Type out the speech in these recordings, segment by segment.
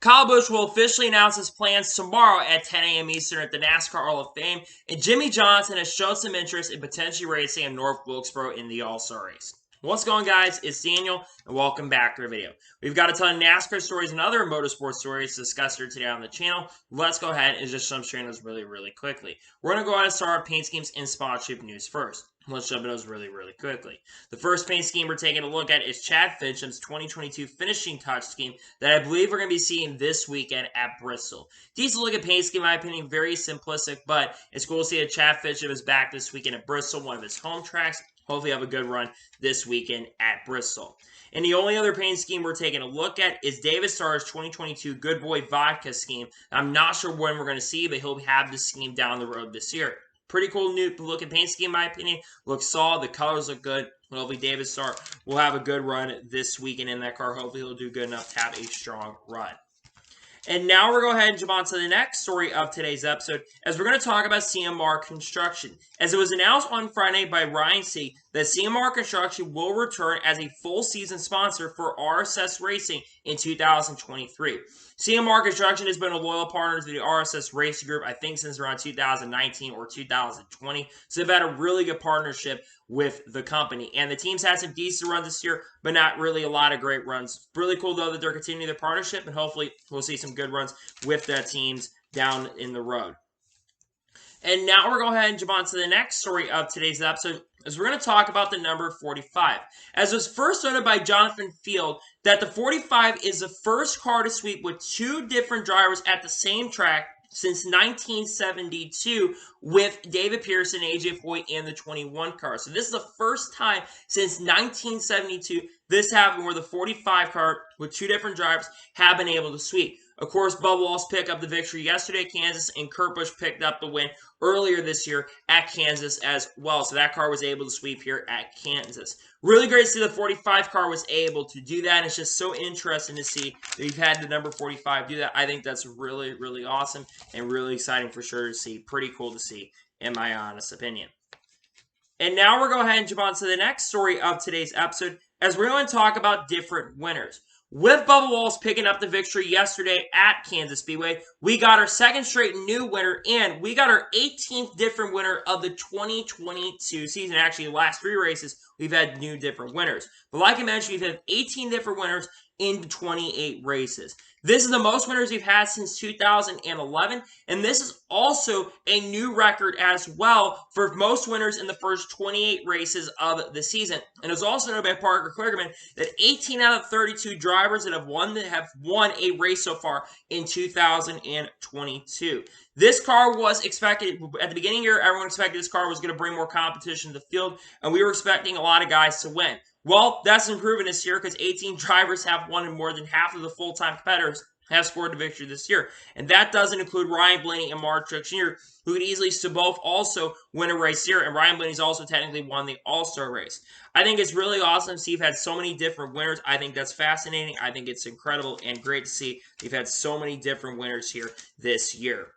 Kyle Busch will officially announce his plans tomorrow at 10 a.m. Eastern at the NASCAR Hall of Fame, and Jimmie Johnson has shown some interest in potentially racing in North Wilkesboro in the All-Star race. What's going on, guys? It's Daniel, and welcome back to the video. We've got a ton of NASCAR stories and other motorsport stories to discuss here today on the channel. Let's go ahead and just jump straight into those really quickly. We're going to go ahead and start our paint schemes and sponsorship news first. Let's jump into those really quickly. The first paint scheme we're taking a look at is Chad Fincham's 2022 finishing touch scheme that I believe we're going to be seeing this weekend at Bristol. Decent look at paint scheme, in my opinion, very simplistic, but it's cool to see that Chad Fincham is back this weekend at Bristol, one of his home tracks. Hopefully have a good run this weekend at Bristol. And the only other paint scheme we're taking a look at is David Starr's 2022 Good Boy Vodka scheme. I'm not sure when we're going to see, but he'll have this scheme down the road this year. Pretty cool new looking paint scheme, in my opinion. Looks solid. The colors look good. Hopefully David Starr will have a good run this weekend in that car. Hopefully he'll do good enough to have a strong run. And now we're going to go ahead and jump on to the next story of today's episode, as we're going to talk about CMR Construction. As it was announced on Friday by Ryan C. that CMR Construction will return as a full season sponsor for RSS Racing in 2023. CMR Construction has been a loyal partner to the RSS Racing Group, I think, since around 2019 or 2020. So they've had a really good partnership with the company. And the team's had some decent runs this year, but not really a lot of great runs. Really cool, though, that they're continuing their partnership, and hopefully we'll see some good runs with the teams down in the road. And now we're going to go ahead and jump on to the next story of today's episode, as we're going to talk about the number 45. As was first noted by Jonathan Field, that the 45 is the first car to sweep with two different drivers at the same track since 1972 with David Pearson, AJ Foyt, and the 21 car. So this is the first time since 1972 this happened where the 45 car with two different drivers have been able to sweep. Of course, Bubba Wallace picked up the victory yesterday at Kansas, and Kurt Busch picked up the win earlier this year at Kansas as well. So that car was able to sweep here at Kansas. Really great to see the 45 car was able to do that. And it's just so interesting to see that we've had the number 45 do that. I think that's really awesome and really exciting for sure to see. Pretty cool to see, in my honest opinion. And now we're going to go ahead and jump on to the next story of today's episode, as we're going to talk about different winners. With Bubba Wallace picking up the victory yesterday at Kansas Speedway, we got our second straight new winner, and we got our 18th different winner of the 2022 season. Actually, the last three races, we've had new different winners. But like I mentioned, we've had 18 different winners in 28 races. This is the most winners we've had since 2011, and this is also a new record as well for most winners in the first 28 races of the season. And it was also noted by Parker Kligerman that 18 out of 32 drivers that have won a race so far in 2022. This car was expected, at the beginning of the year, everyone expected this car was going to bring more competition to the field, and we were expecting a lot of guys to win. Well, that's improving this year because 18 drivers have won, and more than half of the full-time competitors have scored the victory this year. And that doesn't include Ryan Blaney and Mark Truex Jr., who could easily both also win a race here. And Ryan Blaney's also technically won the All-Star race. I think it's really awesome to see you've had so many different winners. I think that's fascinating. I think it's incredible and great to see you've had so many different winners here this year.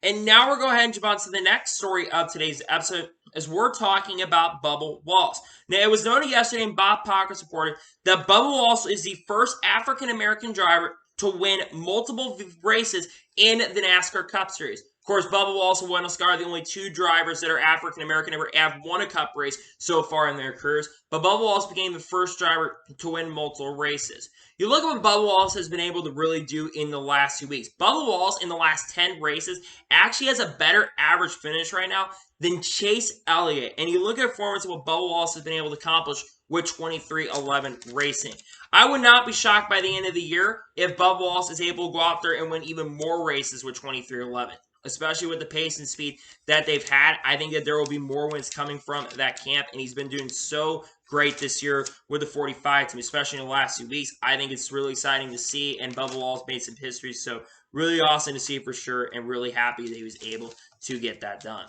And now we're going to go ahead and jump on to the next story of today's episode, as we're talking about Bubba Wallace. Now, it was noted yesterday, and Bob Pockers reported, that Bubba Wallace is the first African-American driver to win multiple races in the NASCAR Cup Series. Of course, Bubba Wallace and Wendell Scott are the only two drivers that are African-American ever have won a Cup race so far in their careers. But Bubba Wallace became the first driver to win multiple races. You look at what Bubba Wallace has been able to really do in the last 2 weeks. Bubba Wallace, in the last 10 races, actually has a better average finish right now than Chase Elliott. And you look at the performance of what Bubba Wallace has been able to accomplish with 23-11 Racing. I would not be shocked by the end of the year if Bubba Wallace is able to go out there and win even more races with 23-11. Especially with the pace and speed that they've had. I think that there will be more wins coming from that camp, and he's been doing so great this year with the 45 team, especially in the last 2 weeks. I think it's really exciting to see, and Bubba Wallace made some history, so really awesome to see for sure, and really happy that he was able to get that done.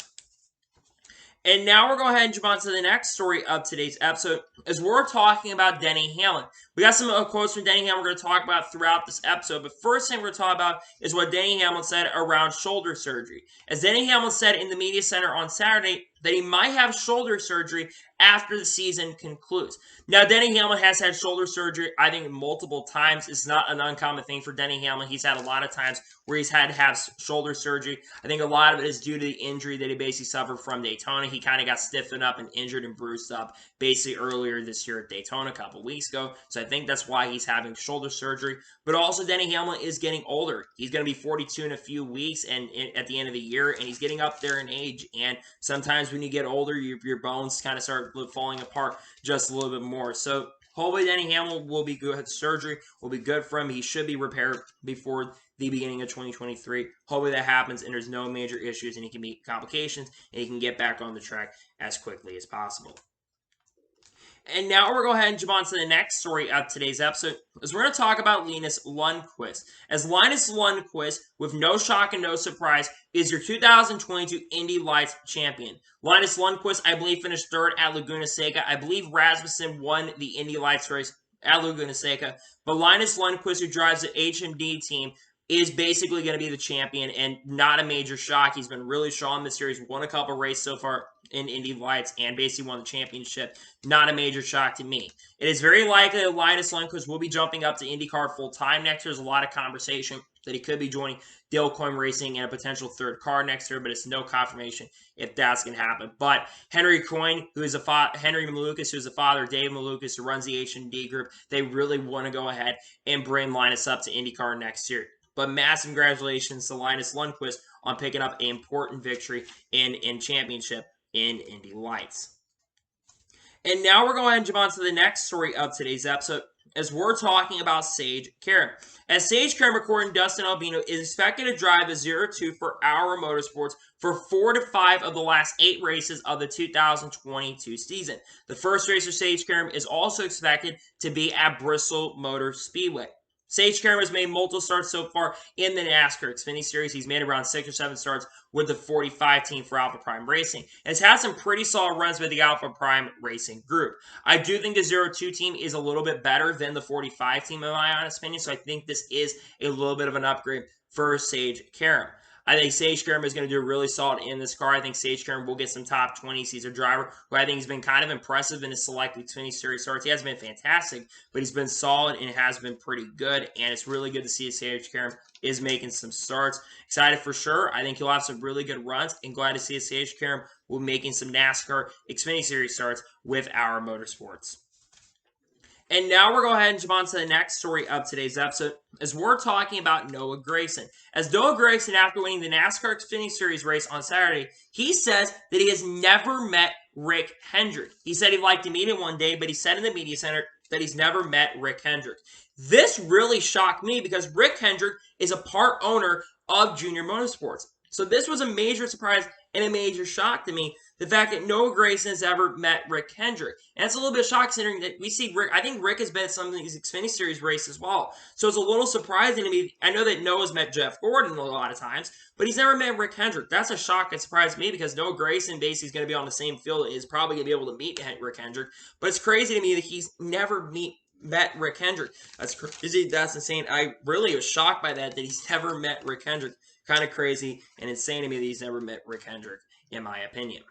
And now we're going to go ahead and jump on to the next story of today's episode, as we're talking about Denny Hamlin. We got some quotes from Denny Hamlin we're going to talk about throughout this episode, but first thing we're going to talk about is what Denny Hamlin said around shoulder surgery. As Denny Hamlin said in the media center on Saturday, that he might have shoulder surgery after the season concludes. Now, Denny Hamlin has had shoulder surgery, I think, multiple times. It's not an uncommon thing for Denny Hamlin. He's had a lot of times where he's had to have shoulder surgery. I think a lot of it is due to the injury that he basically suffered from Daytona. He kind of got stiffened up and injured and bruised up basically earlier this year at Daytona a couple weeks ago. So I think that's why he's having shoulder surgery. But also, Denny Hamlin is getting older. He's going to be 42 in a few weeks and at the end of the year, and he's getting up there in age. And sometimes when you get older, your bones kind of start falling apart just a little bit more. So hopefully Denny Hamlin will be good. Surgery will be good for him. He should be repaired before the beginning of 2023. Hopefully that happens and there's no major issues and he can meet complications and he can get back on the track as quickly as possible. And now we're going to go ahead and jump on to the next story of today's episode, as we're going to talk about Linus Lundquist. As Linus Lundquist, with no shock and no surprise, is your 2022 Indy Lights champion. Linus Lundquist, I believe, finished third at Laguna Seca. I believe Rasmussen won the Indy Lights race at Laguna Seca. But Linus Lundquist, who drives the HMD team, is basically going to be the champion and not a major shock. He's been really strong this year. He's won a couple races so far in Indy Lights and basically won the championship. Not a major shock to me. It is very likely that Linus Lundquist will be jumping up to IndyCar full-time next year. There's a lot of conversation that he could be joining Dale Coyne Racing in a potential third car next year, but it's no confirmation if that's going to happen. But Henry Coyne, who is Henry Malukas, who is the father of Dave Malukas, who runs the H&D group, they really want to go ahead and bring Linus up to IndyCar next year. But massive congratulations to Linus Lundquist on picking up an important victory in championship in Indy Lights. And now we're going to go ahead and jump on to the next story of today's episode, as we're talking about Sage Karam. As Sage Karam, according to Dustin Albino, is expected to drive the 02 for our Motorsports for 4 to 5 of the last 8 races of the 2022 season. The first race for Sage Karam is also expected to be at Bristol Motor Speedway. Sage Karam has made multiple starts so far in the NASCAR Xfinity Series. He's made around 6 or 7 starts with the 45 team for Alphatory Racing. And has had some pretty solid runs with the Alphatory Racing group. I do think the 02 team is a little bit better than the 45 team in my honest opinion. So I think this is a little bit of an upgrade for Sage Karam. I think Sage Karam is going to do really solid in this car. I think Sage Karam will get some top 20s. He's a driver who I think has been kind of impressive in his selected Xfinity Series starts. He hasn't been fantastic, but he's been solid and has been pretty good. And it's really good to see Sage Karam is making some starts. Excited for sure. I think he'll have some really good runs, and glad to see Sage Karam will be making some NASCAR Xfinity Series starts with our Motorsports. And now we're going to go ahead and jump on to the next story of today's episode, as we're talking about Noah Grayson. As Noah Grayson, after winning the NASCAR Xfinity Series race on Saturday, he says that he has never met Rick Hendrick. He said he'd like to meet him one day, but he said in the media center that he's never met Rick Hendrick. This really shocked me because Rick Hendrick is a part owner of Junior Motorsports. So this was a major surprise and a major shock to me, the fact that Noah Grayson has ever met Rick Hendrick. And it's a little bit shocking considering that we see Rick, I think Rick has been at some of these Xfinity Series races as well. So it's a little surprising to me. I know that Noah's met Jeff Gordon a lot of times, but he's never met Rick Hendrick. That's a shock and surprise to me because Noah Grayson basically is going to be on the same field, is probably going to be able to meet Rick Hendrick. But it's crazy to me that he's never met Rick Hendrick. That's crazy. That's insane. I really was shocked by that he's never met Rick Hendrick. Kind of crazy and insane to me that he's never met Rick Hendrick, in my opinion.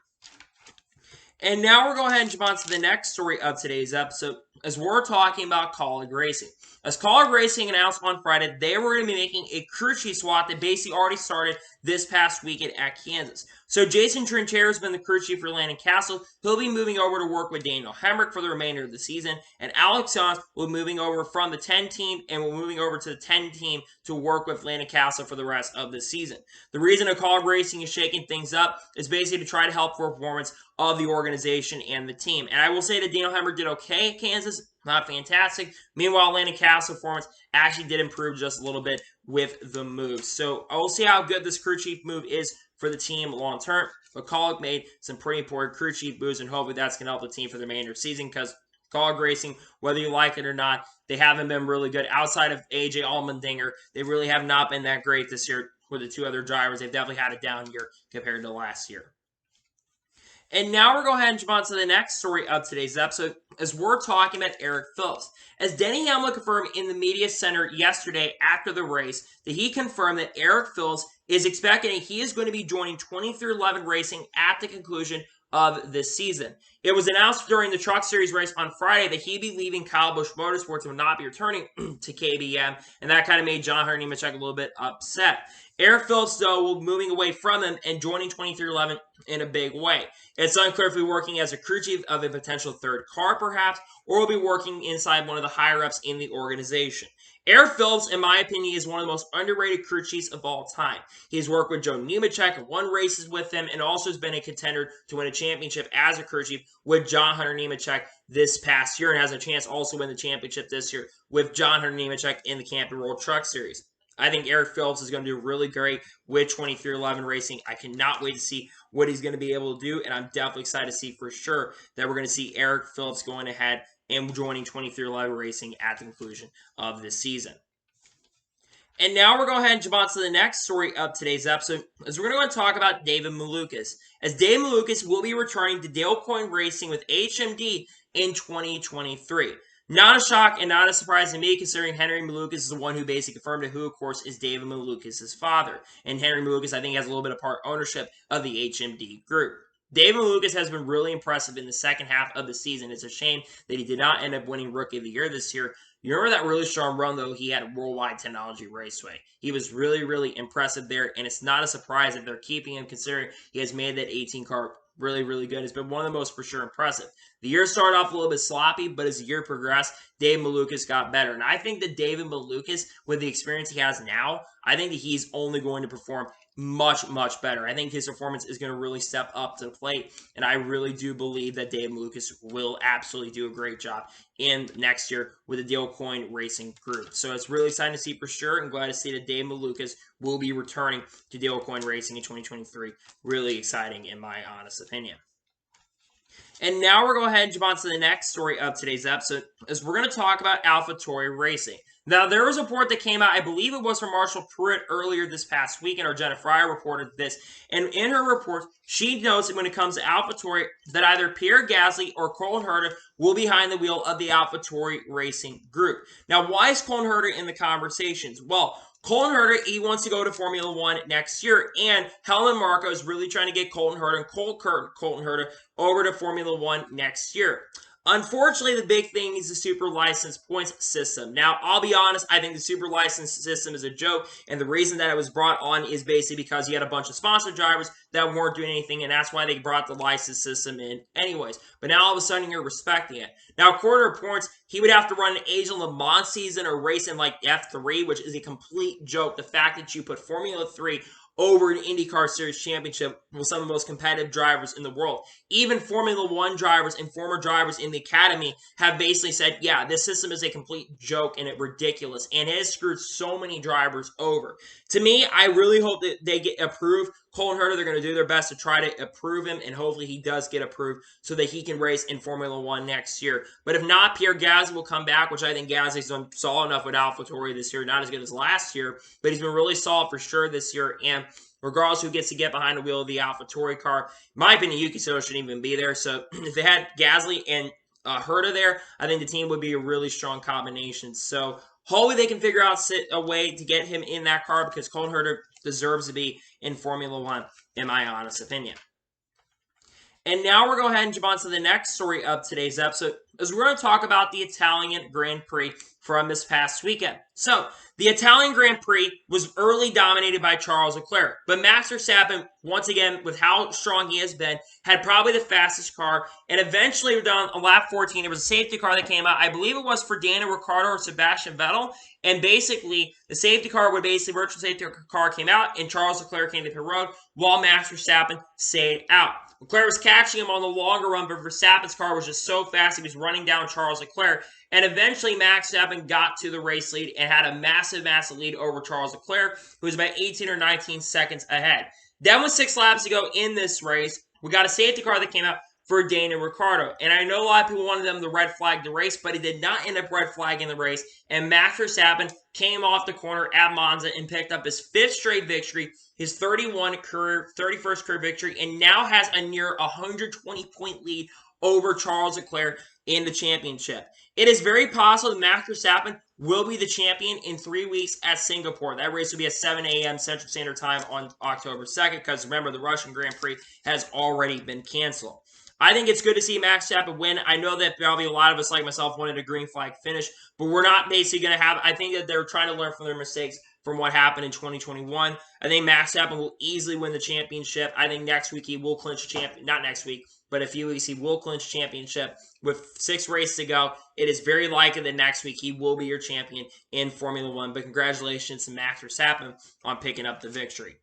And now we're going ahead and jump on to the next story of today's episode, as we're talking about Kaulig Racing. As Kaulig Racing announced on Friday, they were going to be making a crew chief swap that basically already started this past weekend at Kansas. So Jason Trinchero has been the crew chief for Landon Cassill. He'll be moving over to work with Daniel Hemrick for the remainder of the season. And Alex Jones will be moving over from the 10 team and will be moving over to the 10 team to work with Landon Cassill for the rest of the season. The reason that Kaulig Racing is shaking things up is basically to try to help for performance of the organization and the team. And I will say that Daniel Hemrick did okay at Kansas. Not fantastic. Meanwhile, Landon Cassill's performance actually did improve just a little bit with the move. So I will see how good this crew chief move is for the team long term. But Kaulig made some pretty important crew chief moves, and hopefully that's going to help the team for the remainder of the season, because Kaulig Racing, whether you like it or not, they haven't been really good. Outside of AJ Allmendinger, they really have not been that great this year with the 2 other drivers. They've definitely had a down year compared to last year. And now we're going to go ahead and jump on to the next story of today's episode, as we're talking about Eric Phillips. As Denny Hamlin confirmed in the media center yesterday after the race, that he confirmed that Eric Phillips is expecting he is going to be joining 2311 Racing at the conclusion of this season. It was announced during the Truck Series race on Friday that he'd be leaving Busch Motorsports and would not be returning to KBM, and that kind of made John Hunter Nemechek a little bit upset. Eric Phillips, though, will be moving away from him and joining 2311 in a big way. It's unclear if he'll be working as a crew chief of a potential third car, perhaps, or will be working inside one of the higher-ups in the organization. Eric Phillips, in my opinion, is one of the most underrated crew chiefs of all time. He's worked with Joe Nemechek and won races with him, and also has been a contender to win a championship as a crew chief with John Hunter Nemechek this past year, and has a chance also to win the championship this year with John Hunter Nemechek in the Camping World Truck Series. I think Eric Phillips is going to do really great with 2311 Racing. I cannot wait to see what he's going to be able to do, and I'm definitely excited to see for sure that we're going to see Eric Phillips going ahead and joining 2311 Racing at the conclusion of this season. And now we're going to go ahead and jump on to the next story of today's episode, as we're going to talk about David Malukas. As David Malukas will be returning to Dale Coyne Racing with HMD in 2023. Not a shock and not a surprise to me, considering Henry Malukas is the one who basically confirmed it, who, of course, is David Malukas' father. And Henry Malukas, I think, has a little bit of part ownership of the HMD group. David Malukas has been really impressive in the second half of the season. It's a shame that he did not end up winning Rookie of the Year this year. You remember that really strong run, though, he had at Worldwide Technology Raceway. He was really, really impressive there, and it's not a surprise that they're keeping him, considering he has made that 18 car really, really good. It's been one of the most, for sure, impressive. The year started off a little bit sloppy, but as the year progressed, David Malukas got better. And I think that David Malukas, with the experience he has now, I think that he's only going to perform much, much better. I think his performance is going to really step up to the plate, and I really do believe that David Malukas will absolutely do a great job in next year with the Dale Coyne Racing group. So it's really exciting to see for sure, and glad to see that David Malukas will be returning to Dale Coyne Racing in 2023. Really exciting in my honest opinion. And now we're going to go ahead and jump on to the next story of today's episode, as we're going to talk about Alphatory Racing. Now, there was a report that came out, I believe it was from Marshall Pruitt earlier this past week, and our Jenna Fryer reported this. And in her report, she notes that when it comes to Alphatory, that either Pierre Gasly or Colton Herta will be behind the wheel of the Alphatory Racing group. Now, why is Colton Herta in the conversations? Well, Colton Herta, he wants to go to Formula One next year, and Helmut Marko is really trying to get Colton Herta and Colton Herta over to Formula One next year. Unfortunately, the big thing is the super license points system. Now, I'll be honest, I think the super license system is a joke, and the reason that it was brought on is basically because you had a bunch of sponsored drivers that weren't doing anything, and that's why they brought the license system in anyways. But now all of a sudden, you're respecting it. Now, according to reports, he would have to run an Asian Le Mans season or race in like F3, which is a complete joke. The fact that you put Formula 3 over an IndyCar Series Championship with some of the most competitive drivers in the world. Even Formula One drivers and former drivers in the academy have basically said, yeah, this system is a complete joke and it's ridiculous, and it has screwed so many drivers over. To me, I really hope that they get approved. Colton Herta, they're going to do their best to try to approve him, and hopefully he does get approved so that he can race in Formula One next year. But if not, Pierre Gasly will come back, which I think Gasly's done solid enough with Alphatory this year. Not as good as last year, but he's been really solid for sure this year. And regardless who gets to get behind the wheel of the Alphatory car, in my opinion, Yuki Tsunoda shouldn't even be there. So if they had Gasly and Herta there, I think the team would be a really strong combination. So hopefully they can figure out a way to get him in that car, because Colton Herta deserves to be in Formula One, in my honest opinion. And now we're going to go ahead and jump on to the next story of today's episode, as we're going to talk about the Italian Grand Prix from this past weekend. So, the Italian Grand Prix was early dominated by Charles Leclerc, but Max Verstappen, once again, with how strong he has been, had probably the fastest car, and eventually down on lap 14, there was a safety car that came out. I believe it was for Daniel Ricciardo or Sebastian Vettel, and basically, the safety car virtual safety car came out, and Charles Leclerc came to pit road, while Max Verstappen stayed out. Leclerc was catching him on the longer run, but Verstappen's car was just so fast, he was running down Charles Leclerc, and eventually Max Verstappen got to the race lead and had a massive, massive lead over Charles Leclerc, who was about 18 or 19 seconds ahead. Then with 6 laps to go in this race, we got a safety car that came out for Daniel Ricciardo. And I know a lot of people wanted them to red flag the race, but he did not end up red flagging the race. And Max Verstappen came off the corner at Monza and picked up his 5th straight victory, his 31st career victory, and now has a near 120-point lead over Charles Leclerc in the championship. It is very possible that Max Verstappen will be the champion in 3 weeks at Singapore. That race will be at 7 a.m. Central Standard Time on October 2nd, because remember, the Russian Grand Prix has already been canceled. I think it's good to see Max Verstappen win. I know that probably a lot of us, like myself, wanted a green flag finish, but we're not basically going to have, I think that they're trying to learn from their mistakes from what happened in 2021. I think Max Verstappen will easily win the championship. I think next week he will clinch a champion, not next week, but a few weeks he will clinch championship. With 6 races to go, it is very likely that next week he will be your champion in Formula One. But congratulations to Max Verstappen on picking up the victory.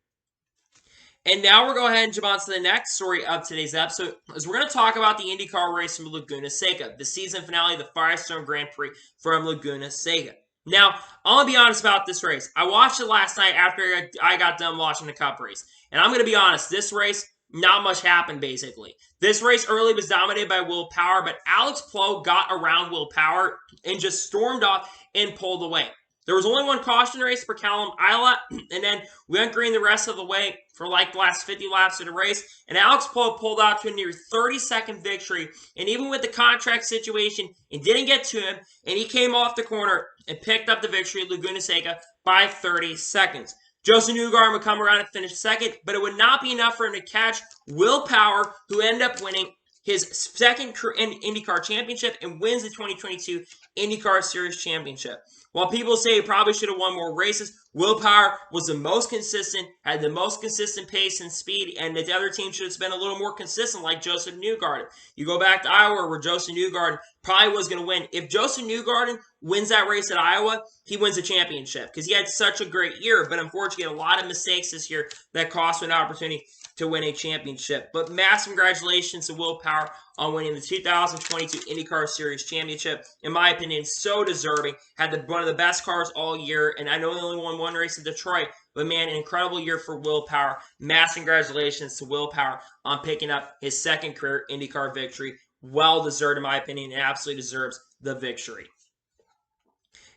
And now we're going to go ahead and jump on to the next story of today's episode, as we're going to talk about the IndyCar race from Laguna Seca, the season finale of the Firestone Grand Prix from Laguna Seca. Now, I'm going to be honest about this race. I watched it last night after I got done watching the Cup race. And I'm going to be honest, this race, not much happened, basically. This race early was dominated by Will Power, but Alex Palou got around Will Power and just stormed off and pulled away. There was only one caution race for Callum Ilott, and then we went green the rest of the way for like the last 50 laps of the race, and Alex Palou pulled out to a near 30-second victory, and even with the contract situation, it didn't get to him, and he came off the corner and picked up the victory at Laguna Seca by 30 seconds. Joseph Newgarden would come around and finish second, but it would not be enough for him to catch Will Power, who ended up winning his second IndyCar championship and wins the 2022 IndyCar Series championship. While people say he probably should have won more races, Will Power was the most consistent, had the most consistent pace and speed, and the other team should have been a little more consistent like Joseph Newgarden. You go back to Iowa where Joseph Newgarden probably was going to win. If Joseph Newgarden wins that race at Iowa, he wins the championship because he had such a great year, but unfortunately had a lot of mistakes this year that cost him an opportunity to win a championship. But massive congratulations to Will Power on winning the 2022 IndyCar Series Championship. In my opinion, so deserving. Had one of the best cars all year, and I know they only won one race in Detroit, but man, an incredible year for Will Power. Massive congratulations to Will Power on picking up his second career IndyCar victory. Well deserved, in my opinion, and absolutely deserves the victory.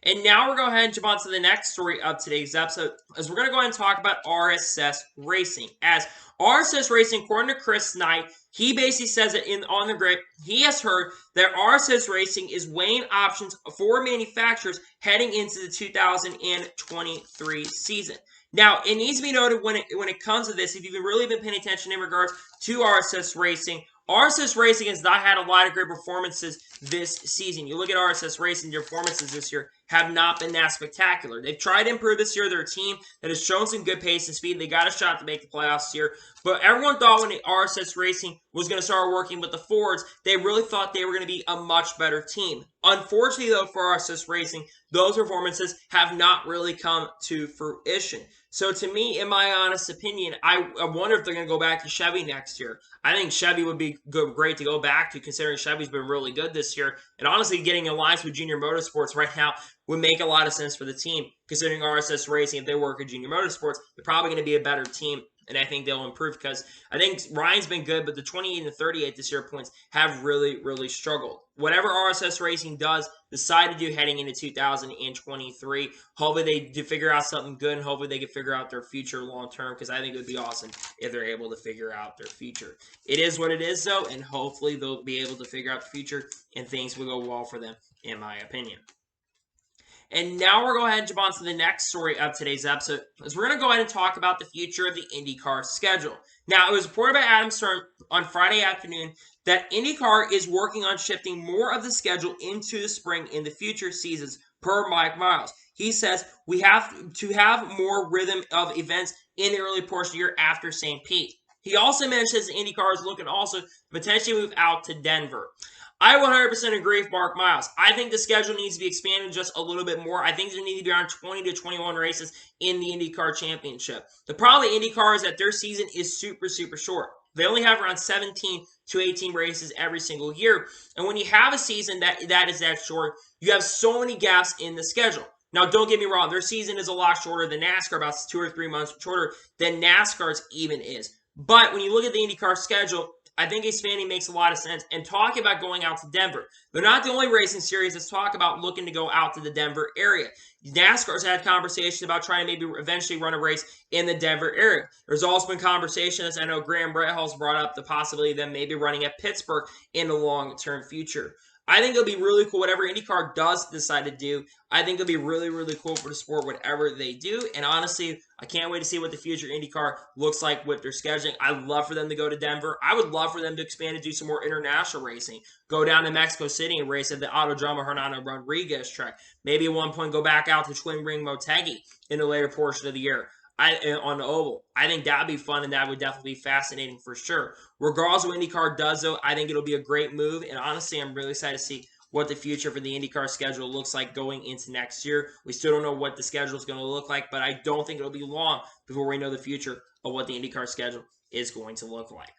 And now we're going to go ahead and jump on to the next story of today's episode, as we're going to go ahead and talk about RSS Racing. As RSS Racing, according to Chris Knight, he basically says that on the grid, he has heard that RSS Racing is weighing options for manufacturers heading into the 2023 season. Now, it needs to be noted when it comes to this, if you've really been paying attention in regards to RSS Racing has not had a lot of great performances this season. You look at RSS Racing, their performances this year have not been that spectacular. They've tried to improve this year. They're a team that has shown some good pace and speed. They got a shot to make the playoffs this year. But everyone thought when RSS Racing was going to start working with the Fords, they really thought they were going to be a much better team. Unfortunately, though, for RSS Racing, those performances have not really come to fruition. So to me, in my honest opinion, I wonder if they're going to go back to Chevy next year. I think Chevy would be great to go back to, considering Chevy's been really good this year. And honestly, getting alliance with Junior Motorsports right now would make a lot of sense for the team, considering RSS Racing, if they work at Junior Motorsports, they're probably going to be a better team. And I think they'll improve because I think Ryan's been good, but the 28 and the 38 this year points have really, really struggled. Whatever RSS Racing does decide to do heading into 2023, hopefully they do figure out something good, and hopefully they can figure out their future long term, because I think it would be awesome if they're able to figure out their future. It is what it is, though, and hopefully they'll be able to figure out the future and things will go well for them, in my opinion. And now we're going to go ahead and jump on to the next story of today's episode, as we're going to go ahead and talk about the future of the IndyCar schedule. Now, it was reported by Adam Stern on Friday afternoon that IndyCar is working on shifting more of the schedule into the spring in the future seasons, per Mike Miles. He says we have to have more rhythm of events in the early portion of the year after St. Pete. He also mentions IndyCar is looking also to potentially move out to Denver. I 100% agree with Mark Miles. I think the schedule needs to be expanded just a little bit more. I think there need to be around 20 to 21 races in the IndyCar Championship. The problem with IndyCar is that their season is super, super short. They only have around 17 to 18 races every single year. And when you have a season that is that short, you have so many gaps in the schedule. Now, don't get me wrong. Their season is a lot shorter than NASCAR, about 2 or 3 months shorter than NASCAR's even is. But when you look at the IndyCar schedule, I think expanding makes a lot of sense. And talking about going out to Denver, they're not the only racing series that's talk about looking to go out to the Denver area. NASCAR's had conversations about trying to maybe eventually run a race in the Denver area. There's also been conversations, I know Graham Brettholz brought up the possibility of them maybe running at Pittsburgh in the long-term future. I think it'll be really cool whatever IndyCar does decide to do. I think it'll be really, really cool for the sport, whatever they do. And honestly, I can't wait to see what the future IndyCar looks like with their scheduling. I'd love for them to go to Denver. I would love for them to expand and do some more international racing. Go down to Mexico City and race at the Autodromo Hernando Rodriguez track. Maybe at one point go back out to Twin Ring Motegi in the later portion of the year. On the oval. I think that would be fun, and that would definitely be fascinating for sure. Regardless of what IndyCar does, though, I think it'll be a great move, and honestly, I'm really excited to see what the future for the IndyCar schedule looks like going into next year. We still don't know what the schedule is going to look like, but I don't think it'll be long before we know the future of what the IndyCar schedule is going to look like.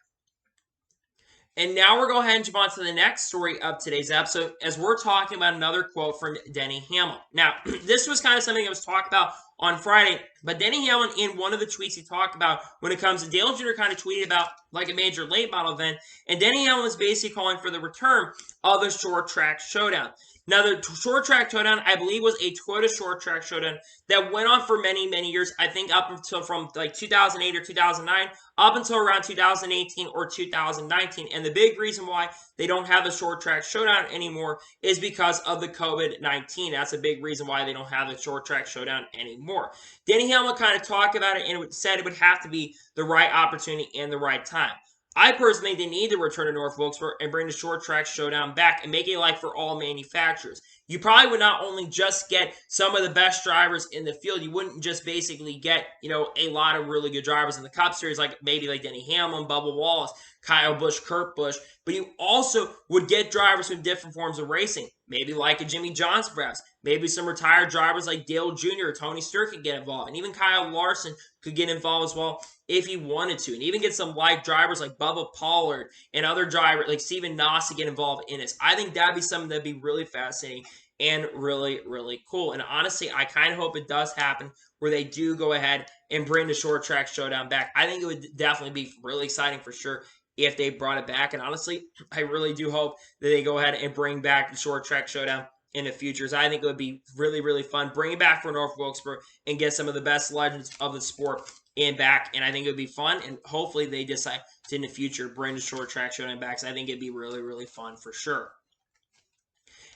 And now we're going to go ahead and jump on to the next story of today's episode, as we're talking about another quote from Denny Hamlin. Now, this was kind of something that was talked about on Friday, but Denny Hamlin, in one of the tweets he talked about when it comes to Dale Jr. kind of tweeted about like a major late model event, and Denny Hamlin was basically calling for the return of the short track showdown. Now, the short track showdown, I believe, was a Toyota short track showdown that went on for many, many years. I think up until from like 2008 or 2009, up until around 2018 or 2019. And the big reason why they don't have the short track showdown anymore is because of the COVID-19. That's a big reason why they don't have the short track showdown anymore. Denny Hamlin kind of talked about it and said it would have to be the right opportunity and the right time. I personally think they need to return to North Wilkesboro and bring the short track showdown back and make it like for all manufacturers. You probably would not only just get some of the best drivers in the field, you wouldn't just basically get, a lot of really good drivers in the Cup Series, like maybe like Denny Hamlin, Bubba Wallace, Kyle Busch, Kurt Busch, but you also would get drivers from different forms of racing, maybe like a Jimmy Johnson perhaps, maybe some retired drivers like Dale Jr. or Tony Stewart could get involved, and even Kyle Larson could get involved as well if he wanted to, and even get some light drivers like Bubba Pollard and other drivers like Steven Naas to get involved in this. I think that'd be something that'd be really fascinating and really, really cool. And honestly, I kind of hope it does happen where they do go ahead and bring the short track showdown back. I think it would definitely be really exciting for sure if they brought it back. And honestly, I really do hope that they go ahead and bring back the short track showdown in the futures. I think it would be really, really fun. Bring it back for North Wilkesboro and get some of the best legends of the sport in back, and I think it would be fun, and hopefully they decide to, in the future, bring the short track showdown back, so I think it'd be really, really fun for sure.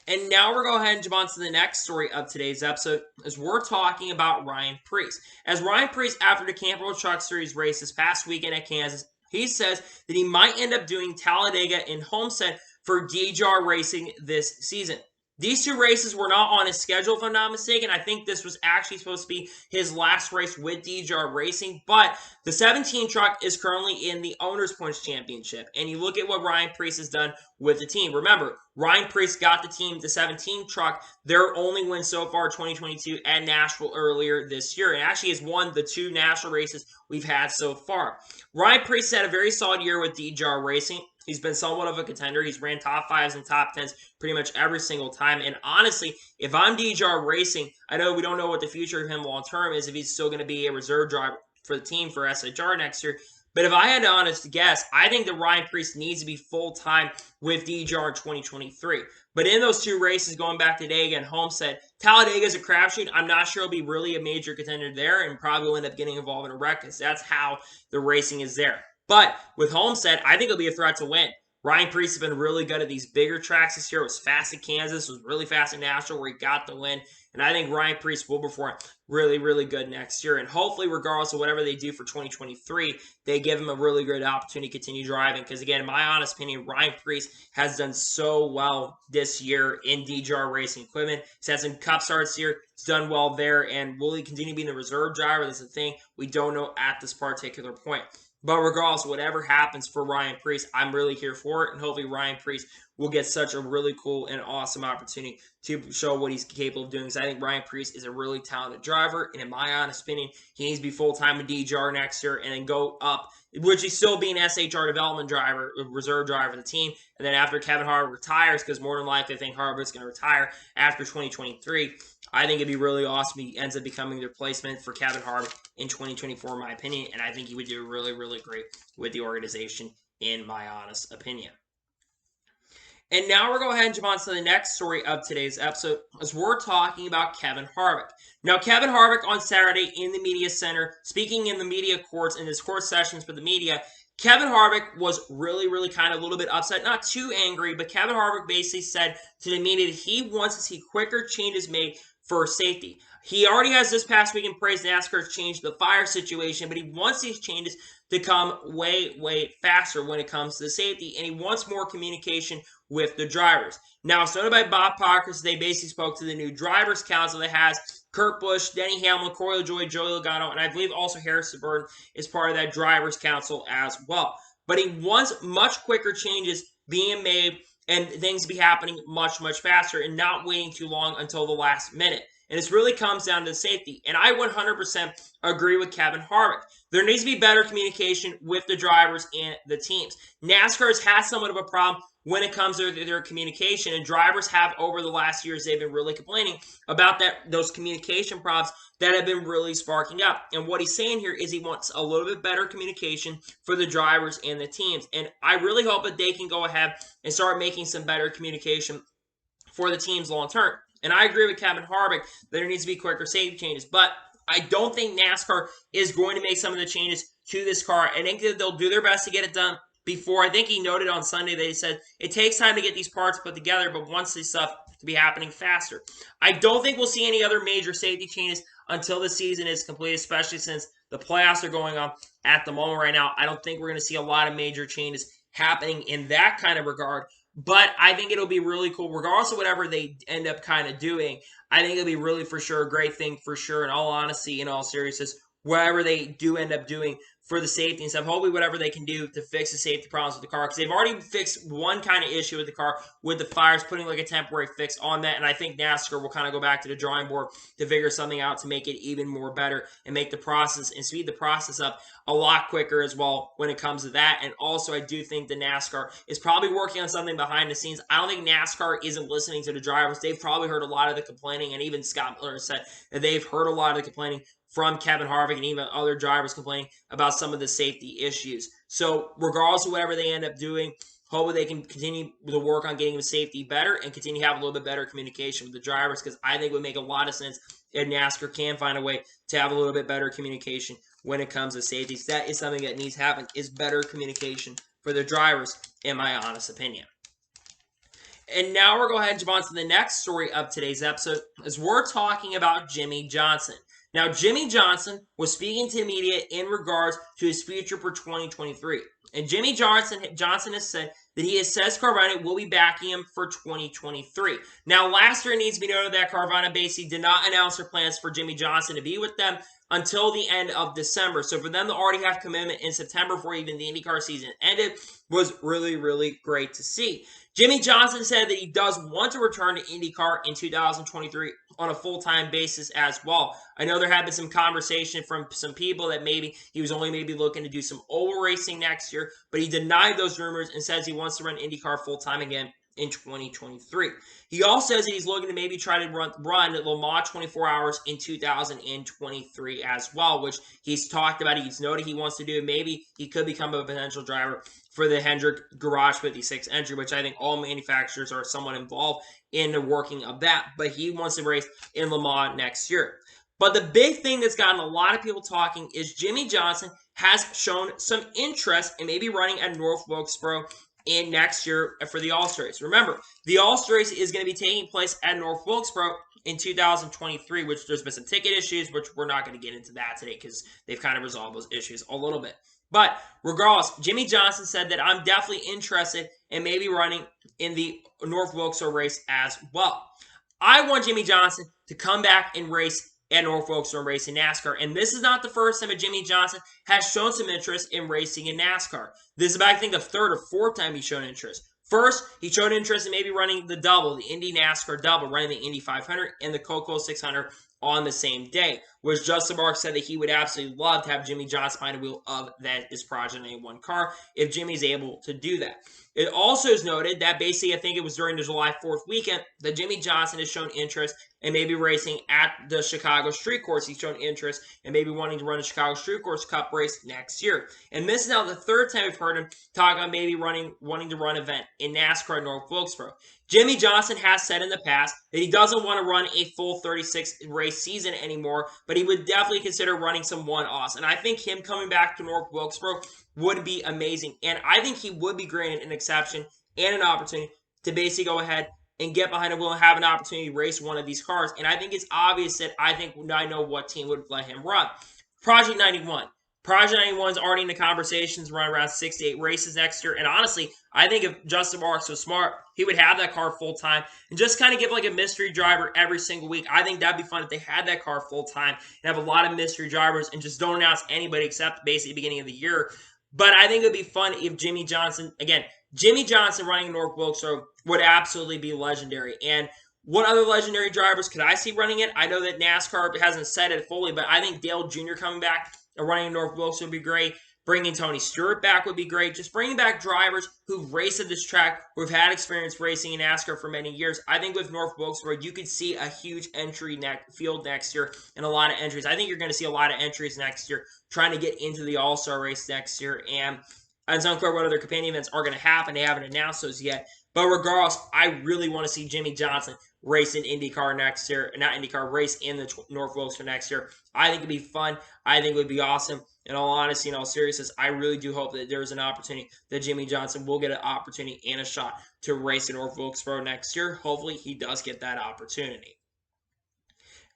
And now we're going to go ahead and jump on to the next story of today's episode, as we're talking about Ryan Preece. As Ryan Preece, after the Camp World Truck Series race this past weekend at Kansas, he says that he might end up doing Talladega and Homestead for DJR Racing this season. These two races were not on his schedule, if I'm not mistaken. I think this was actually supposed to be his last race with DJR Racing, but the 17 truck is currently in the Owners' Points Championship, and you look at what Ryan Preece has done with the team. Remember, Ryan Preece got the team the 17 truck, their only win so far 2022 at Nashville earlier this year, and actually has won the two national races we've had so far. Ryan Preece had a very solid year with DJR Racing. He's been somewhat of a contender. He's ran top 5s and top 10s pretty much every single time. And honestly, if I'm DJR Racing, I know we don't know what the future of him long-term is, if he's still going to be a reserve driver for the team for SHR next year. But if I had to honest guess, I think that Ryan Preece needs to be full-time with DJR in 2023. But in those two races, going back to Talladega and Homestead, Talladega is a crapshoot. I'm not sure he'll be really a major contender there and probably will end up getting involved in a wreck because that's how the racing is there. But with Homestead, I think it'll be a threat to win. Ryan Preece has been really good at these bigger tracks this year. It was fast at Kansas. It was really fast at Nashville where he got the win. And I think Ryan Preece will perform really, really good next year. And hopefully, regardless of whatever they do for 2023, they give him a really good opportunity to continue driving. Because, again, in my honest opinion, Ryan Preece has done so well this year in DJR Racing equipment. He's had some Cup starts here. He's done well there. And will he continue being the reserve driver? That's the thing we don't know at this particular point. But regardless, whatever happens for Ryan Preece, I'm really here for it. And hopefully Ryan Preece will get such a really cool and awesome opportunity to show what he's capable of doing. Because I think Ryan Preece is a really talented driver. And in my honest opinion, he needs to be full-time with DJR next year and then go up, which he's still being SHR development driver, reserve driver of the team. And then after Kevin Harvick retires, because more than likely I think Harvick's going to retire after 2023, I think it'd be really awesome if he ends up becoming the replacement for Kevin Harvick in 2024, in my opinion. And I think he would do really, really great with the organization, in my honest opinion. And now we're going to go ahead and jump on to the next story of today's episode, as we're talking about Kevin Harvick. Now, Kevin Harvick on Saturday in the media center, speaking in the media courts, in his court sessions for the media, Kevin Harvick was really kind of a little bit upset, not too angry, but Kevin Harvick basically said to the media that he wants to see quicker changes made for safety. He already has this past week in praise NASCAR's changed the fire situation, but he wants these changes to come way faster when it comes to safety, and he wants more communication with the drivers. Now, it's noted by Bob Parkers, they basically spoke to the new drivers council that has Kurt Busch, Denny Hamlin, Corey LaJoie, Joey Logano, and I believe also Harrison Burton is part of that drivers council as well. But he wants much quicker changes being made and things to be happening much faster and not waiting too long until the last minute. And this really comes down to safety. And I 100% agree with Kevin Harvick. There needs to be better communication with the drivers and the teams. NASCAR has had somewhat of a problem when it comes to their communication, and drivers have over the last years, they've been really complaining about those communication problems that have been really sparking up. And what he's saying here is he wants a little bit better communication for the drivers and the teams. And I really hope that they can go ahead and start making some better communication for the teams long term. And I agree with Kevin Harvick that there needs to be quicker safety changes. But I don't think NASCAR is going to make some of the changes to this car. I think that they'll do their best to get it done before. I think he noted on Sunday that he said it takes time to get these parts put together, but wants this stuff to be happening faster. I don't think we'll see any other major safety changes until the season is complete, especially since the playoffs are going on at the moment right now. I don't think we're going to see a lot of major changes happening in that kind of regard. But I think it'll be really cool, regardless of whatever they end up kind of doing. I think it'll be really, for sure, a great thing for sure, in all honesty, in all seriousness, whatever they do end up doing for the safety and stuff. Hopefully whatever they can do to fix the safety problems with the car, because they've already fixed one kind of issue with the car with the fires, putting like a temporary fix on that. And I think NASCAR will kind of go back to the drawing board to figure something out to make it even more better and make the process and speed the process up a lot quicker as well when it comes to that. And also, I do think the NASCAR is probably working on something behind the scenes. I don't think NASCAR isn't listening to the drivers. They've probably heard a lot of the complaining, and even Scott Miller said that they've heard a lot of the complaining from Kevin Harvick and even other drivers complaining about some of the safety issues. So regardless of whatever they end up doing, hopefully they can continue the work on getting the safety better and continue to have a little bit better communication with the drivers, because I think it would make a lot of sense if NASCAR can find a way to have a little bit better communication when it comes to safety. That is something that needs to happen, is better communication for the drivers, in my honest opinion. And now we're going to go ahead and jump on to the next story of today's episode, as we're talking about Jimmie Johnson. Now, Jimmie Johnson was speaking to the media in regards to his future for 2023. And Jimmie Johnson has said that he says Carvana will be backing him for 2023. Now, last year, it needs to be noted that Carvana basically did not announce their plans for Jimmie Johnson to be with them until the end of December. So for them to already have commitment in September before even the IndyCar season ended was really great to see. Jimmie Johnson said that he does want to return to IndyCar in 2023 on a full-time basis as well. I know there had been some conversation from some people that maybe he was only looking to do some oval racing next year, but he denied those rumors and says he wants to run IndyCar full-time again in 2023. He also says that he's looking to maybe try to run Le Mans 24 hours in 2023 as well, which he's talked about. He's noted he wants to do. Maybe he could become a potential driver for the Hendrick Garage 56 entry, which I think all manufacturers are somewhat involved in the working of that. But he wants to race in Le Mans next year. But the big thing that's gotten a lot of people talking is Jimmie Johnson has shown some interest in maybe running at North Wilkesboro in next year for the All-Star Race. Remember, the All-Star Race is going to be taking place at North Wilkesboro in 2023, which there's been some ticket issues, which we're not going to get into that today because they've kind of resolved those issues a little bit. But regardless, Jimmie Johnson said that I'm definitely interested in maybe running in the North Wilkesboro race as well. I want Jimmie Johnson to come back and race at North Wilkesboro racing NASCAR. And this is not the first time that Jimmie Johnson has shown some interest in racing in NASCAR. This is about, I think, the third or fourth time he's shown interest. First, he showed interest in maybe running the double, the Indy NASCAR double, running the Indy 500 and the Coco 600 on the same day, which Justin Marks said that he would absolutely love to have Jimmie Johnson behind the wheel of this Project A1 car if Jimmy's able to do that. It also is noted that basically, I think it was during the July 4th weekend, that Jimmie Johnson has shown interest in maybe racing at the Chicago Street Course. He's shown interest in maybe wanting to run a Chicago Street Course Cup race next year. And this is now the third time we've heard him talk about maybe wanting to run an event in NASCAR North Wilkesboro. Jimmie Johnson has said in the past that he doesn't want to run a full 36-race season anymore, but he would definitely consider running some one-offs. And I think him coming back to North Wilkesboro would be amazing. And I think he would be granted an exception and an opportunity to basically go ahead and get behind a wheel and have an opportunity to race one of these cars. And I think it's obvious that I know what team would let him run. Project 91. Project 91 is already in the conversations, around 6 to 8 races next year. And honestly, I think if Justin Marks was smart, he would have that car full-time and just kind of give like a mystery driver every single week. I think that'd be fun if they had that car full-time and have a lot of mystery drivers and just don't announce anybody except basically the beginning of the year. But I think it would be fun if Jimmie Johnson, again, Jimmie Johnson running North Wilkesboro would absolutely be legendary. And what other legendary drivers could I see running it? I know that NASCAR hasn't said it fully, but I think Dale Jr. coming back and running North Wilkesboro would be great. Bringing Tony Stewart back would be great. Just bringing back drivers who've raced at this track, who've had experience racing in NASCAR for many years. I think with North Wilkesboro, you could see a huge entry field next year and a lot of entries. I think you're going to see a lot of entries next year trying to get into the All-Star race next year. And it's unclear what other companion events are going to happen. They haven't announced those yet. But regardless, I really want to see Jimmie Johnson race in IndyCar next year. Not IndyCar, race in the North Wilkesboro next year. I think it'd be fun. I think it would be awesome. In all honesty, in all seriousness, I really do hope that there's an opportunity that Jimmie Johnson will get an opportunity and a shot to race in North Wilkesboro next year. Hopefully, he does get that opportunity.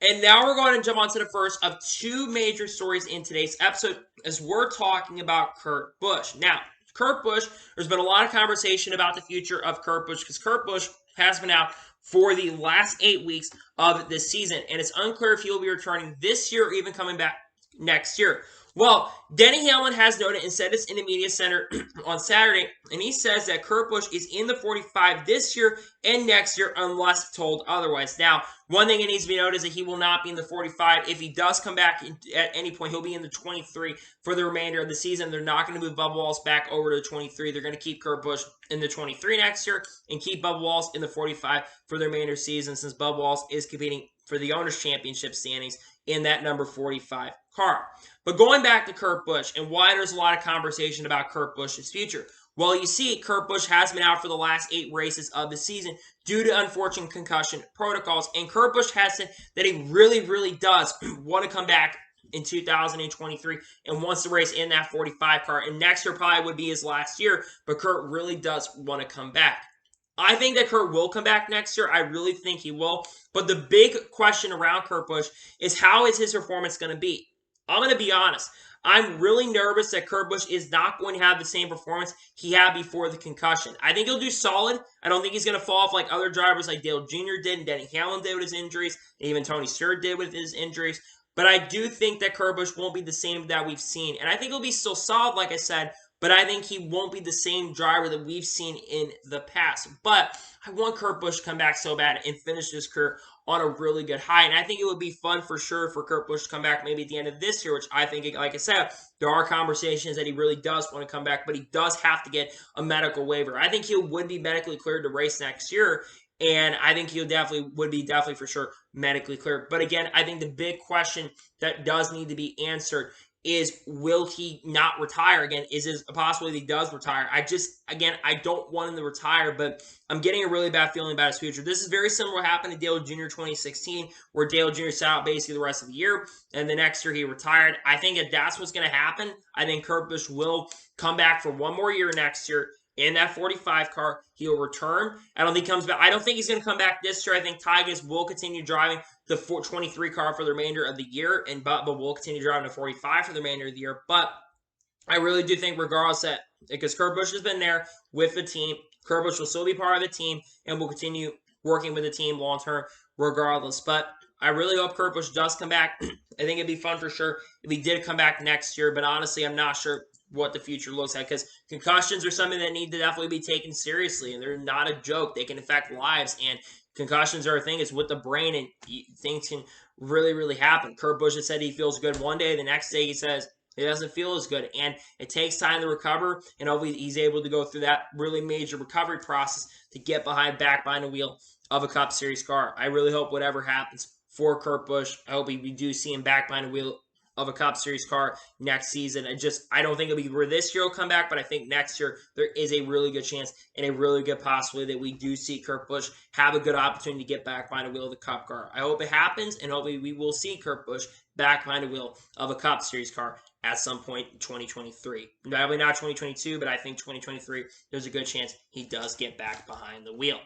And now we're going to jump on to the first of two major stories in today's episode as we're talking about Kurt Busch. Now, Kurt Busch, there's been a lot of conversation about the future of Kurt Busch because Kurt Busch has been out for the last 8 weeks of this season. And it's unclear if he will be returning this year or even coming back next year. Well, Denny Hamlin has noted and said this in the media center on Saturday, and he says that Kurt Busch is in the 45 this year and next year unless told otherwise. Now, one thing that needs to be noted is that he will not be in the 45. If he does come back at any point, he'll be in the 23 for the remainder of the season. They're not going to move Bubba Wallace back over to the 23. They're going to keep Kurt Busch in the 23 next year and keep Bubba Wallace in the 45 for the remainder of the season since Bubba Wallace is competing for the Owners' Championship standings in that number 45 car. But going back to Kurt Busch and why there's a lot of conversation about Kurt Busch's future. Well, you see, Kurt Busch has been out for the last 8 races of the season due to unfortunate concussion protocols. And Kurt Busch has said that he really, really does want to come back in 2023 and wants to race in that 45 car. And next year probably would be his last year, but Kurt really does want to come back. I think that Kurt will come back next year. I really think he will. But the big question around Kurt Busch is how is his performance going to be? I'm going to be honest. I'm really nervous that Kurt Busch is not going to have the same performance he had before the concussion. I think he'll do solid. I don't think he's going to fall off like other drivers like Dale Jr. did and Denny Hamlin did with his injuries, and even Tony Stewart did with his injuries. But I do think that Kurt Busch won't be the same that we've seen. And I think he'll be still solid, like I said, but I think he won't be the same driver that we've seen in the past. But I want Kurt Busch to come back so bad and finish his career on a really good high. And I think it would be fun for sure for Kurt Busch to come back maybe at the end of this year, which I think, like I said, there are conversations that he really does want to come back, but he does have to get a medical waiver. I think he would be medically cleared to race next year, and I think he would be definitely for sure medically cleared. But again, I think the big question that does need to be answered is, will he not retire again? Is it a possibility he does retire? I don't want him to retire, but I'm getting a really bad feeling about his future. This is very similar to what happened to Dale Jr. 2016, where Dale Jr. sat out basically the rest of the year, and the next year he retired. I think if that's what's going to happen, I think Kurt Busch will come back for one more year next year in that 45 car. He'll return. I don't think he comes back. I don't think he's going to come back this year. I think Tigers will continue driving the 23 car for the remainder of the year, and Bubba will continue driving the 45 for the remainder of the year. But I really do think, regardless, that because Kurt Busch has been there with the team, Kurt Busch will still be part of the team and will continue working with the team long term, regardless. But I really hope Kurt Busch does come back. I think it'd be fun for sure if he did come back next year. But honestly, I'm not sure what the future looks like, because concussions are something that need to definitely be taken seriously, and they're not a joke. They can affect lives, and concussions are a thing. It's with the brain, and things can really, really happen. Kurt Busch has said he feels good one day. The next day he says he doesn't feel as good, and it takes time to recover, and hopefully he's able to go through that really major recovery process to get back behind the wheel of a Cup Series car. I really hope whatever happens for Kurt Busch, I hope we do see him back behind the wheel of a Cup Series car next season. I don't think it'll be where this year will come back, but I think next year there is a really good chance and a really good possibility that we do see Kurt Busch have a good opportunity to get back behind the wheel of the Cup car. I hope it happens, and hopefully we will see Kurt Busch back behind the wheel of a Cup Series car at some point in 2023. Probably not 2022, but I think 2023, there's a good chance he does get back behind the wheel.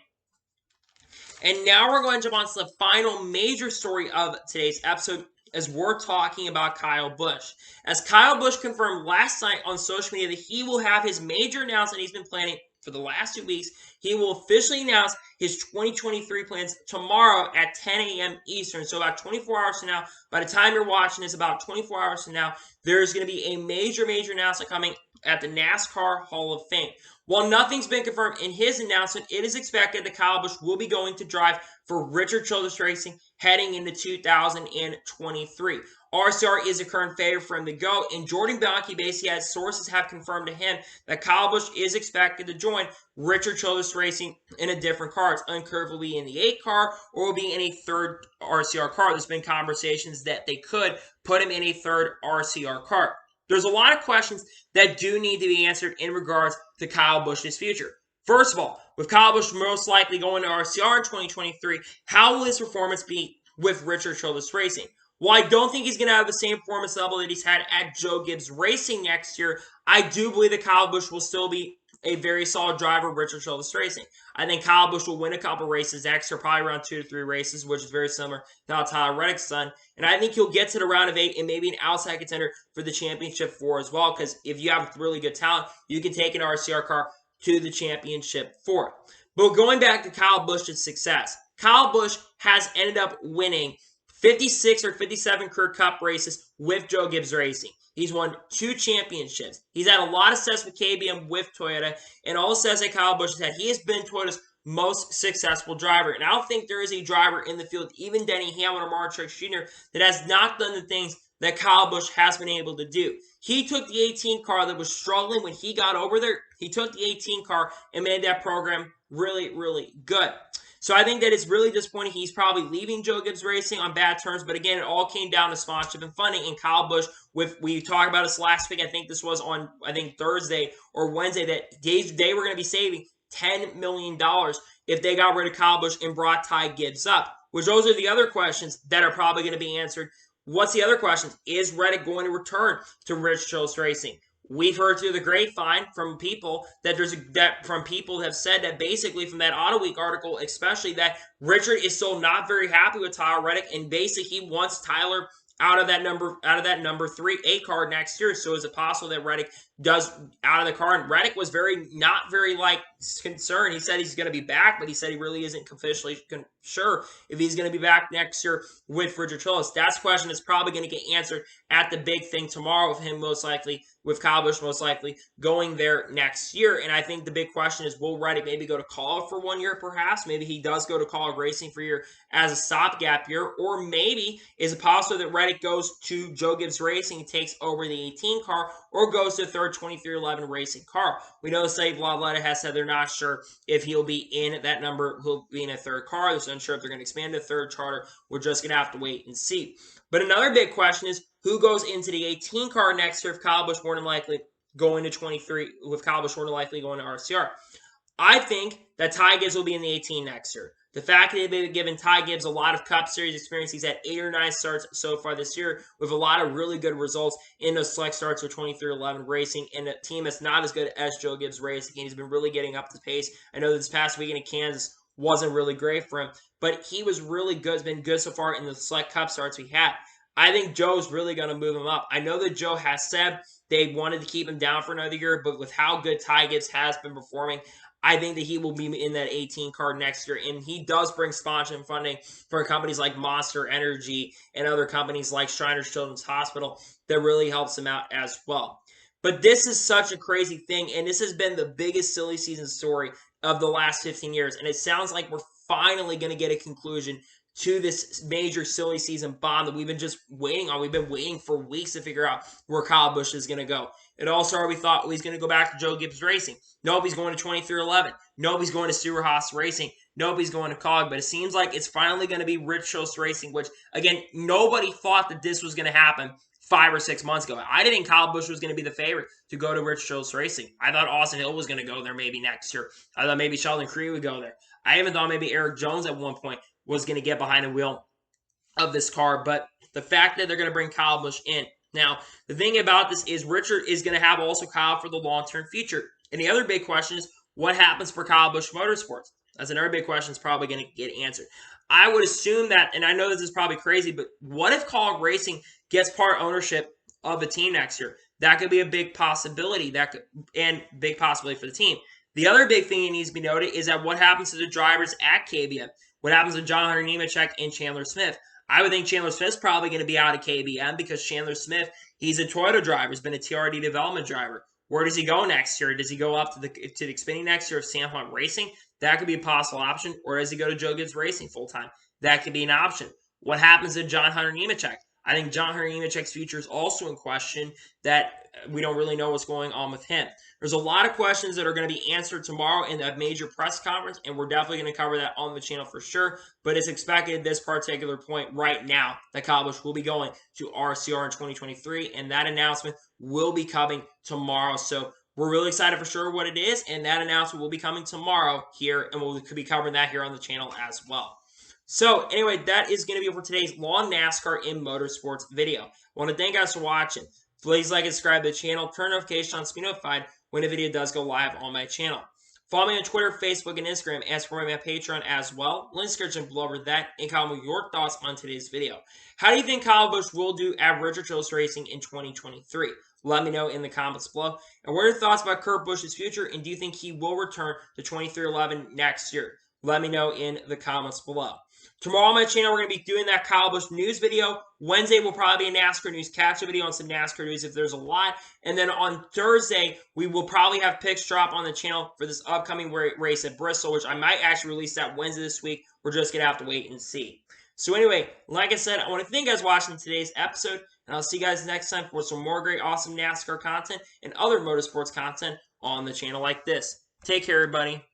And now we're going to jump on to the final major story of today's episode, as we're talking about Kyle Busch. As Kyle Busch confirmed last night on social media that he will have his major announcement he's been planning for the last 2 weeks. He will officially announce his 2023 plans tomorrow at 10 a.m. Eastern. So about 24 hours from now, by the time you're watching this, about 24 hours from now, there's going to be a major announcement coming at the NASCAR Hall of Fame. While nothing's been confirmed in his announcement, it is expected that Kyle Busch will be going to drive for Richard Childress Racing heading into 2023. RCR is a current favorite for him to go, and Jordan Bianchi basically has sources have confirmed to him that Kyle Busch is expected to join Richard Childress Racing in a different car. It's unclear if it will be in the 8 car or will be in a third RCR car. There's been conversations that they could put him in a third RCR car. There's a lot of questions that do need to be answered in regards to Kyle Busch's future. First of all, with Kyle Busch most likely going to RCR in 2023, how will his performance be with Richard Childress Racing? While I don't think he's going to have the same performance level that he's had at Joe Gibbs Racing next year, I do believe that Kyle Busch will still be a very solid driver of Richard Childress Racing. I think Kyle Busch will win a couple races next year, probably around 2 to 3 races, which is very similar to how Tyler Reddick's done. And I think he'll get to the round of 8 and maybe an outside contender for the championship 4 as well, because if you have really good talent, you can take an RCR car to the championship 4. But going back to Kyle Busch's success, Kyle Busch has ended up winning 56 or 57 career Cup races with Joe Gibbs Racing. He's won 2 championships. He's had a lot of success with KBM with Toyota, and all the success that Kyle Busch has had. He has been Toyota's most successful driver. And I don't think there is a driver in the field, even Denny, Hamlin, or Martin Truex Jr., that has not done the things that Kyle Busch has been able to do. He took the 18 car that was struggling when he got over there. He took the 18 car and made that program really good. So I think that it's really disappointing. He's probably leaving Joe Gibbs Racing on bad terms. But again, it all came down to sponsorship and funding. And Kyle Busch, we talked about this last week. I think this was on, Thursday or Wednesday, that they were going to be saving $10 million if they got rid of Kyle Busch and brought Ty Gibbs up. Which those are the other questions that are probably going to be answered. What's the other question? Is Reddick going to return to Rich Childress Racing? We've heard through the grapevine from people that people have said that basically from that Auto Week article, especially, that Richard is still not very happy with Tyler Reddick, and basically he wants Tyler out of that number 3A car next year. So is it possible that Reddick does out of the car? And Reddick was not very concerned. He said he's going to be back, but he said he really isn't officially sure if he's going to be back next year with Richard Childress. That's a question that's probably going to get answered at the big thing tomorrow with Kyle Busch most likely going there next year. And I think the big question is, will Reddick maybe go to Kaulig for 1 year perhaps? Maybe he does go to Kaulig Racing for a year as a stopgap year. Or maybe is it possible that Reddick goes to Joe Gibbs Racing and takes over the 18 car, or goes to a third 2311 racing car? We know Save Laletta has said they're not sure if he'll be in that number. He'll be in a third car. They're unsure if they're going to expand to a third charter. We're just going to have to wait and see. But another big question is, who goes into the 18 car next year if Kyle Busch more than likely going to 23, with Kyle Busch more than likely going to RCR? I think that Ty Gibbs will be in the 18 next year. The fact that they've given Ty Gibbs a lot of Cup Series experience, he's had 8 or 9 starts so far this year with a lot of really good results in those select starts with 2311 Racing, and a team that's not as good as Joe Gibbs Racing. He's been really getting up to pace. I know this past weekend in Kansas wasn't really great for him, but he was really good. It's been good so far in the select Cup starts we had. I think Joe's really going to move him up. I know that Joe has said they wanted to keep him down for another year, but with how good Ty Gibbs has been performing, I think that he will be in that 18 car next year. And he does bring sponsorship funding for companies like Monster Energy and other companies like Shriners Children's Hospital that really helps him out as well. But this is such a crazy thing, and this has been the biggest silly season story of the last 15 years. And it sounds like we're finally going to get a conclusion to this major silly season bomb that we've been just waiting on. We've been waiting for weeks to figure out where Kyle Busch is going to go. It all started, we thought he's going to go back to Joe Gibbs Racing. Nope, he's going to 2311. Nope, he's going to Stewart Haas Racing. Nope, he's going to Kaulig. But it seems like it's finally going to be Rich Childress Racing, which, again, nobody thought that this was going to happen 5 or 6 months ago. I didn't think Kyle Busch was going to be the favorite to go to Richards Racing. I thought Austin Hill was going to go there maybe next year. I thought maybe Sheldon Creed would go there. I even thought maybe Eric Jones at one point was going to get behind the wheel of this car. But the fact that they're going to bring Kyle Busch in. Now, the thing about this is Richard is going to have also Kyle for the long-term future. And the other big question is, what happens for Kyle Busch Motorsports? That's another big question that's probably going to get answered. I would assume that, and I know this is probably crazy, but what if Kyle Racing gets part ownership of the team next year? That could be a big possibility, and big possibility for the team. The other big thing that needs to be noted is that what happens to the drivers at KBM? What happens to John Hunter Nemechek and Chandler Smith? I would think Chandler Smith's probably going to be out of KBM because Chandler Smith, he's a Toyota driver. He's been a TRD development driver. Where does he go next year? Does he go up to the Xfinity next year of Sam Hunt Racing? That could be a possible option. Or does he go to Joe Gibbs Racing full-time? That could be an option. What happens to John Hunter Nemechek? I think John Hunter Nemechek's future is also in question, that we don't really know what's going on with him. There's a lot of questions that are going to be answered tomorrow in a major press conference, and we're definitely going to cover that on the channel for sure. But it's expected at this particular point right now that Kyle Busch will be going to RCR in 2023, and that announcement will be coming tomorrow. So we're really excited for sure what it is, and that announcement will be coming tomorrow here, and we'll be covering that here on the channel as well. So, anyway, that is going to be it for today's Long NASCAR in Motorsports video. I want to thank you guys for watching. Please like and subscribe to the channel. Turn notifications on to be notified when a video does go live on my channel. Follow me on Twitter, Facebook, and Instagram, and support me on Patreon as well. Link description below over that, and comment your thoughts on today's video. How do you think Kyle Busch will do at Richards Racing in 2023? Let me know in the comments below. And what are your thoughts about Kurt Busch's future, and do you think he will return to 2311 next year? Let me know in the comments below. Tomorrow on my channel, we're going to be doing that Kyle Busch news video. Wednesday will probably be a NASCAR news catch-up video on some NASCAR news if there's a lot. And then on Thursday, we will probably have picks drop on the channel for this upcoming race at Bristol, which I might actually release that Wednesday this week. We're just going to have to wait and see. So anyway, like I said, I want to thank you guys for watching today's episode, and I'll see you guys next time for some more great, awesome NASCAR content and other motorsports content on the channel like this. Take care, everybody.